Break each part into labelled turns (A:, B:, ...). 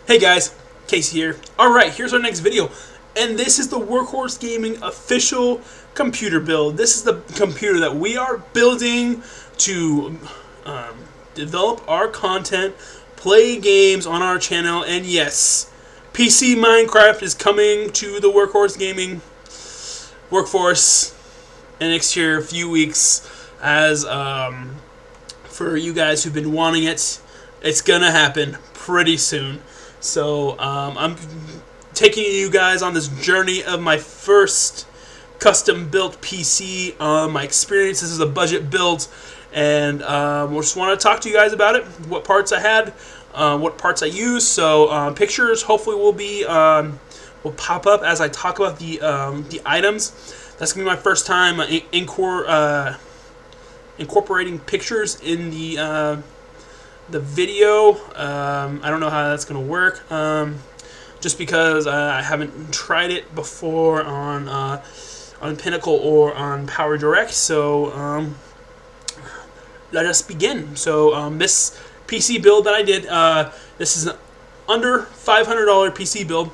A: Hey guys, Casey here. Alright, here's our next video. And this is the Workhorse Gaming official computer build. This is the computer that we are building to develop our content, play games on our channel, and yes, PC Minecraft is coming to the Workhorse Gaming workforce in the next year, a few weeks, as for you guys who've been wanting it. It's gonna happen pretty soon. So I'm taking you guys on this journey of my first custom built PC, my experience. This is a budget build, and we just want to talk to you guys about it, what parts I had, what parts I used. So pictures hopefully will pop up as I talk about the items. That's gonna be my first time incorporating pictures in the video. I don't know how that's gonna work, just because I haven't tried it before on Pinnacle or on PowerDirect. So let us begin. So this PC build that I did, this is an under $500 PC build.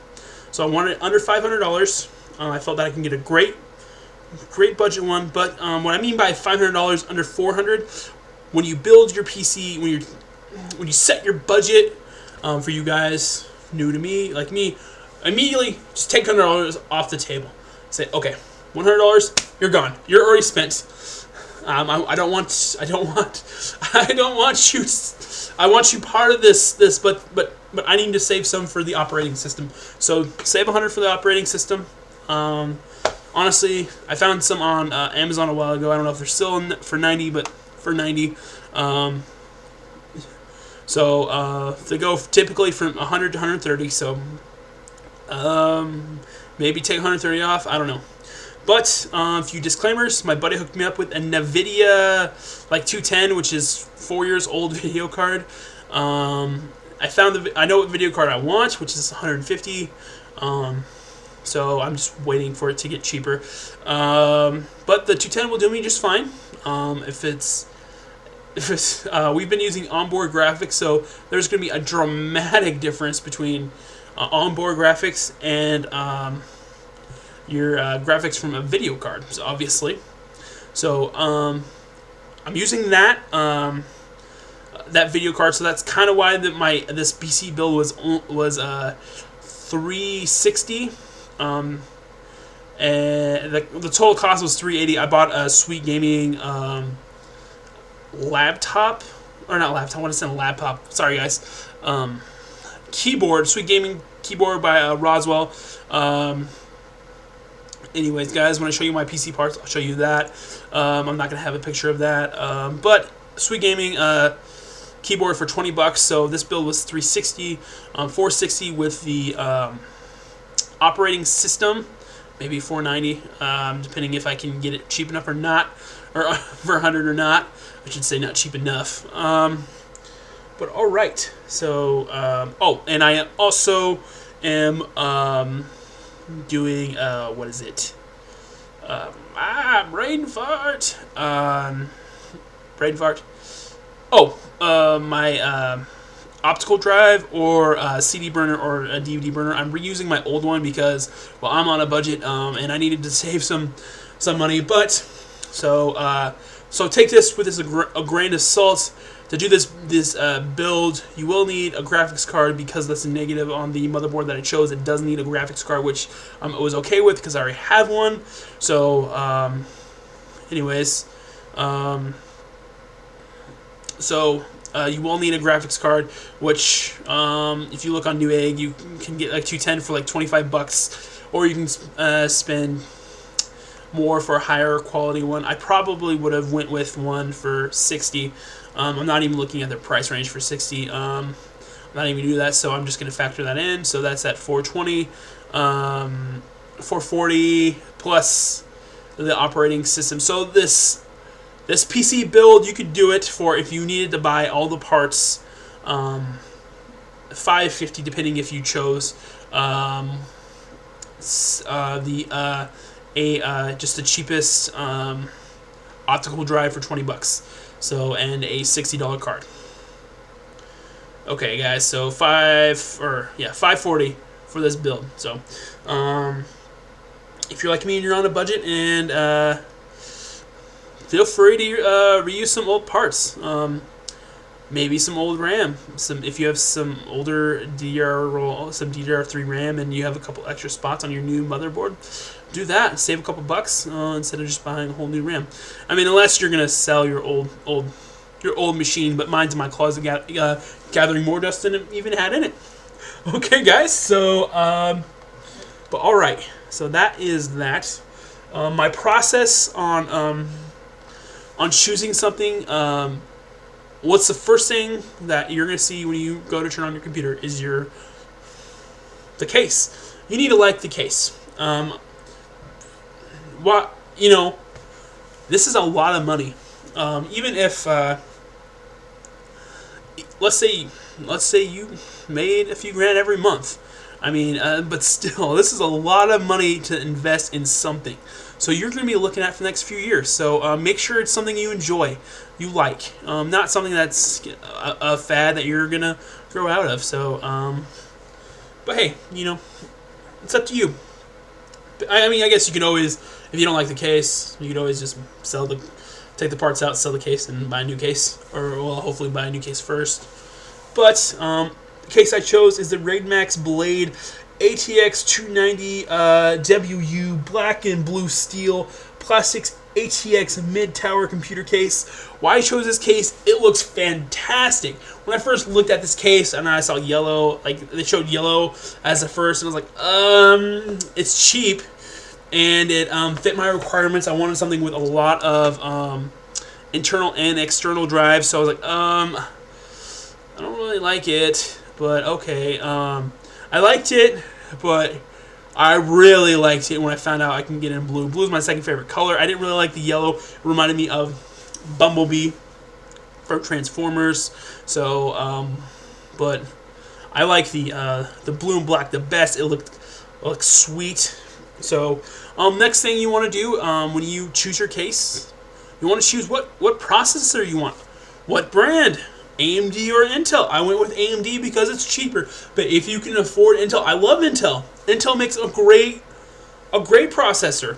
A: So I wanted it under $500. I felt that I can get a great budget one. But what I mean by $500 under $400, when you build your PC, when you set your budget, for you guys new to me, like me, immediately just take $100 off the table. Say, okay, $100, you're gone. You're already spent. I don't want you. I want you part of this, but I need to save some for the operating system. So save $100 for the operating system. Honestly, I found some on Amazon a while ago. I don't know if they're still in for 90, but for 90. So they go typically from 100 to 130. So maybe take 130 off. I don't know. But a few disclaimers. My buddy hooked me up with a NVIDIA like 210, which is 4 years old video card. I know what video card I want, which is 150. So I'm just waiting for it to get cheaper. But the 210 will do me just fine. We've been using onboard graphics, so there's going to be a dramatic difference between onboard graphics and your graphics from a video card, obviously. So I'm using that video card, so that's kind of why this PC build was 360. And the total cost was $380. I bought a Sweet Gaming laptop, or not laptop, I want to say a laptop, sorry guys, keyboard, Sweet Gaming keyboard by Roswell. Anyways guys, when I show you my PC parts, I'll show you that. I'm not going to have a picture of that, but Sweet Gaming keyboard for $20, so this build was 360, 460 with the operating system, maybe 490, depending if I can get it cheap enough or not, or for 100 or not. I should say not cheap enough. But all right. So oh, and I also am doing what is it? Brain fart. Brain fart. Oh, my optical drive or CD burner or a DVD burner. I'm reusing my old one because, well, I'm on a budget and I needed to save some money. But so take this with a grain of salt. To do this build, you will need a graphics card because that's a negative on the motherboard that I chose. It does need a graphics card, which I was okay with because I already have one. So anyways, you will need a graphics card, which if you look on Newegg, you can get like 210 for like $25, or you can spend more for a higher quality one. I probably would have went with one for $60. I'm not even looking at the price range for $60. I'm not even do that, so I'm just going to factor that in. So that's at $420, $440 plus the operating system. So this PC build, you could do it for, if you needed to buy all the parts, $550, depending if you chose just the cheapest optical drive for $20. So, and a $60 card. Okay, guys, so 540 for this build. So, if you're like me and you're on a budget, and feel free to reuse some old parts. Maybe some old RAM. If you have some older some DDR3 RAM, and you have a couple extra spots on your new motherboard, do that. Save a couple bucks instead of just buying a whole new RAM. I mean, unless you're gonna sell your old machine, but mine's in my closet gathering more dust than it even had in it. Okay, guys. So, but all right. So that is that. My process on choosing something. What's the first thing that you're gonna see when you go to turn on your computer is the case. You need to like the case. This is a lot of money. Even if let's say you made a few grand every month. I mean, but still, this is a lot of money to invest in something. So you're going to be looking at for the next few years. So make sure it's something you enjoy, you like, not something that's a fad that you're going to grow out of. So, but hey, it's up to you. I mean, I guess you can always, if you don't like the case, you could always just take the parts out, sell the case, and buy a new case, or well, hopefully buy a new case first. But the case I chose is the Raidmax Blade ATX 290 WU black and blue steel plastics ATX mid-tower computer case. Why I chose this case? It looks fantastic. When I first looked at this case and I saw yellow, like they showed yellow as the first, and I was like, it's cheap and it fit my requirements. I wanted something with a lot of internal and external drives, so I was like, I don't really like it, but okay. I liked it, but I really liked it when I found out I can get it in blue. Blue is my second favorite color. I didn't really like the yellow. It reminded me of Bumblebee from Transformers. So, but I like the blue and black the best. It looked sweet. So, next thing you want to do when you choose your case, you want to choose what processor you want, what brand. AMD or Intel. I went with AMD because it's cheaper. But if you can afford Intel, I love Intel. Intel makes a great processor.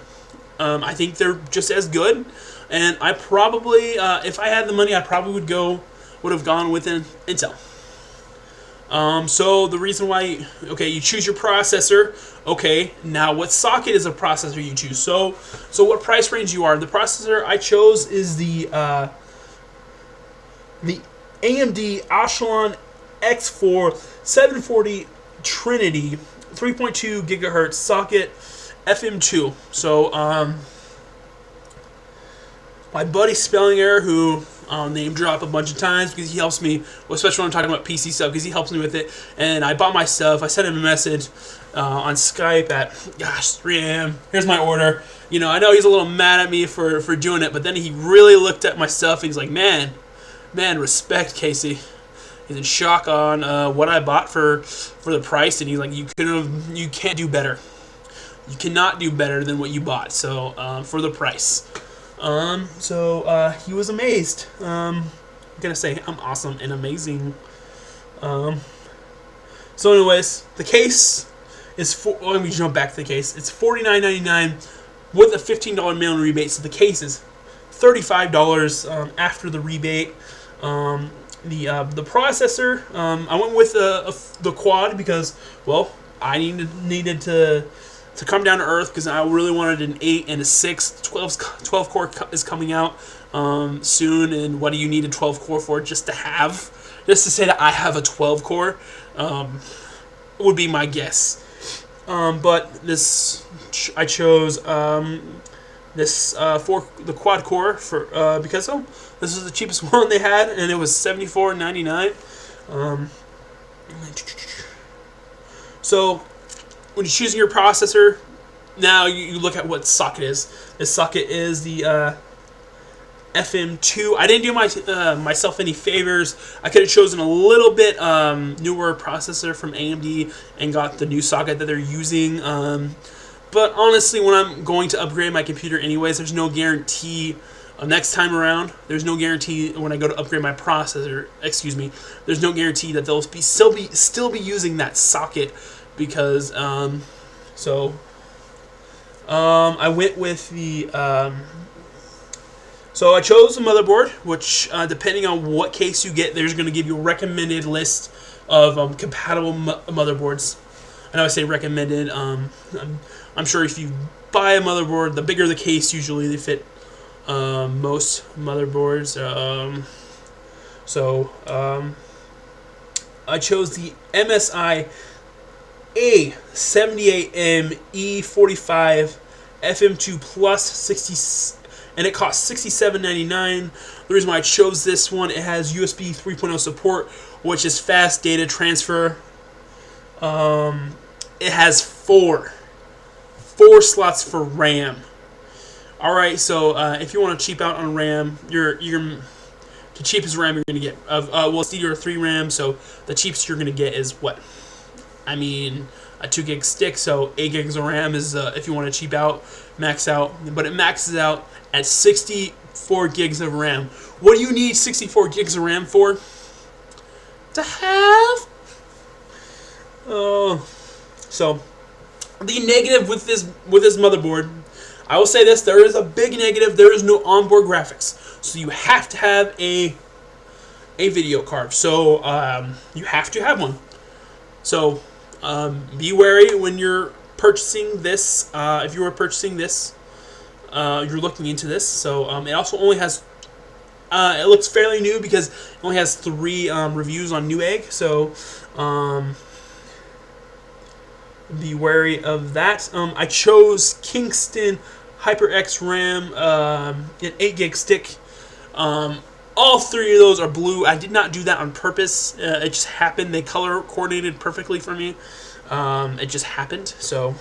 A: I think they're just as good. And I probably, if I had the money, I probably would have gone with Intel. So the reason why, you choose your processor. Okay, now what socket is a processor you choose? So what price range you are? The processor I chose is the AMD Echelon X4 740 Trinity 3.2 gigahertz socket FM2. So my buddy Spelling Error, who I'll name drop a bunch of times because he helps me, especially when I'm talking about PC stuff, because he helps me with it. And I bought my stuff. I sent him a message on Skype at 3 a.m. Here's my order. I know he's a little mad at me for doing it, but then he really looked at my stuff and he's like, man, respect, Casey. He's in shock on what I bought for the price, and he's like, you can't do better. You cannot do better than what you bought. So for the price, he was amazed. I'm gonna say I'm awesome and amazing. So anyways, the case is let me jump back to the case. It's $49.99 with a $15 mail-in rebate. So the case is $35 after the rebate. The processor, I went with the quad because, well, I needed to come down to earth because I really wanted an 8 and a 6. 12 core is coming out soon, and what do you need a 12 core for? Just to say that I have a 12 core would be my guess. But I chose this for the quad core for because this is the cheapest one they had, and it was $74.99. So when you're choosing your processor, now you look at what socket is. This socket is the FM2. I didn't do myself any favors. I could have chosen a little bit newer processor from AMD and got the new socket that they're using. But honestly, when I'm going to upgrade my computer anyways, there's no guarantee Next time around, there's no guarantee when I go to upgrade my processor. Excuse me. There's no guarantee that they'll still be using that socket because I went with the so I chose a motherboard, which depending on what case you get, there's going to give you a recommended list of compatible motherboards. I know I say recommended. I'm sure if you buy a motherboard, the bigger the case, usually they fit most motherboards. I chose the MSI A78M E45 FM2 Plus 60, and it cost $67.99. The reason why I chose this one, it has USB 3.0 support, which is fast data transfer. It has four slots for RAM. All right, so if you want to cheap out on RAM, the cheapest RAM you're going to get well, it's DDR3 RAM, so the cheapest you're going to get is what? I mean, a 2 gig stick, so 8 gigs of RAM is if you want to cheap out, max out, but it maxes out at 64 gigs of RAM. What do you need 64 gigs of RAM for? To have? So the negative with this motherboard, I will say this: there is a big negative. There is no onboard graphics, so you have to have a video card. So you have to have one. So be wary when you're purchasing this. If you are purchasing this, you're looking into this. So it also only has. It looks fairly new because it only has 3 reviews on Newegg. So be wary of that. I chose Kingston HyperX RAM, an 8 gig stick. All 3 of those are blue. I did not do that on purpose. It just happened. They color coordinated perfectly for me. It just happened. So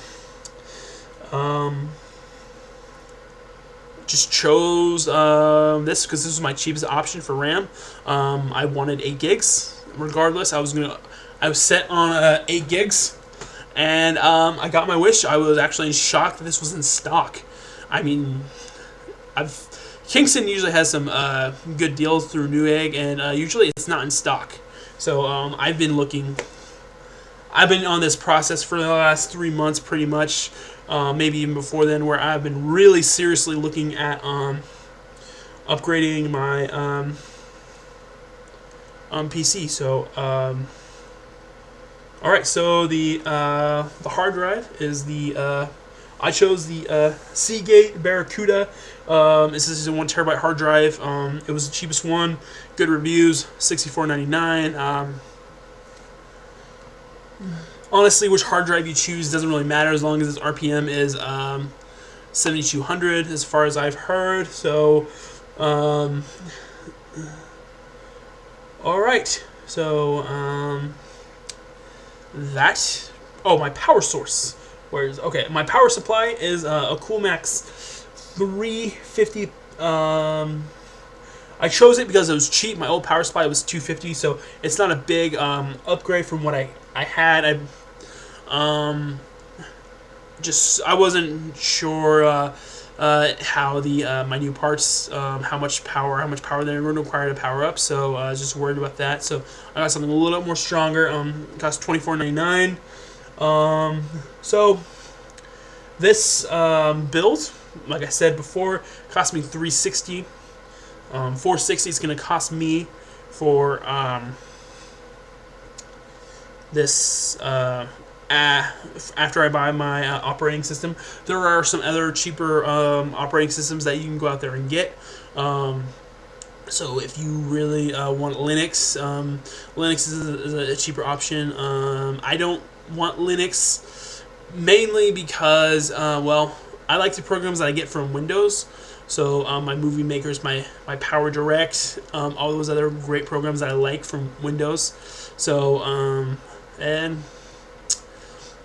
A: just chose this because this was my cheapest option for RAM. I wanted 8 gigs. Regardless, I was set on 8 gigs. And I got my wish. I was actually in shock that this was in stock. I mean, Kingston usually has some good deals through Newegg, and usually it's not in stock. So I've been on this process for the last 3 months, pretty much, maybe even before then, where I've been really seriously looking at upgrading my PC. So. All right, so the hard drive is I chose the Seagate Barracuda. This is a 1 terabyte hard drive. It was the cheapest one. Good reviews, $64.99. Honestly, which hard drive you choose doesn't really matter as long as its RPM is 7200, as far as I've heard. So, all right, so my power source. Okay, my power supply is a Coolmax 350. I chose it because it was cheap. My old power supply was $250, so it's not a big upgrade from what I had. I wasn't sure how my new parts, how much power they were required to power up. So I was just worried about that. So I got something a little bit more stronger. It cost $24.99. So this build, like I said before, cost me $360. $460 is going to cost me for this after I buy my operating system. There are some other cheaper operating systems that you can go out there and get. So if you really want Linux, Linux is a cheaper option. I don't want Linux mainly because, well, I like the programs that I get from Windows. So my Movie Makers, my Power Direct, all those other great programs that I like from Windows. So and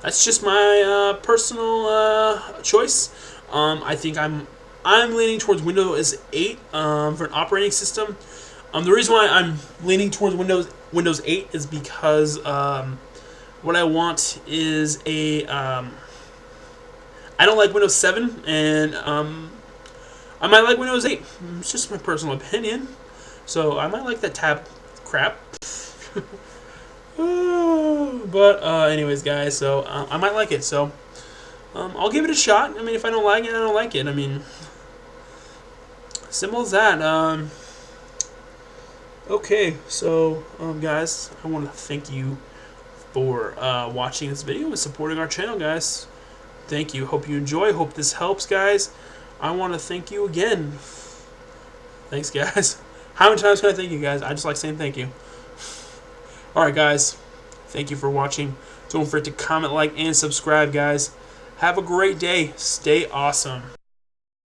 A: that's just my personal choice. I think I'm leaning towards Windows 8 for an operating system. The reason why I'm leaning towards Windows 8 is because what I want is I don't like Windows 7, and I might like Windows 8. It's just my personal opinion. So I might like that tab crap. But anyways, guys, so I might like it. So I'll give it a shot. I mean, if I don't like it, I don't like it. I mean, simple as that. Okay, so guys, I want to thank you for watching this video and supporting our channel, guys. Thank you. Hope you enjoy. Hope this helps, guys. I want to thank you again. Thanks, guys. How many times can I thank you, guys? I just like saying thank you. Alright, guys. Thank you for watching. Don't forget to comment, like, and subscribe, guys. Have a great day. Stay awesome.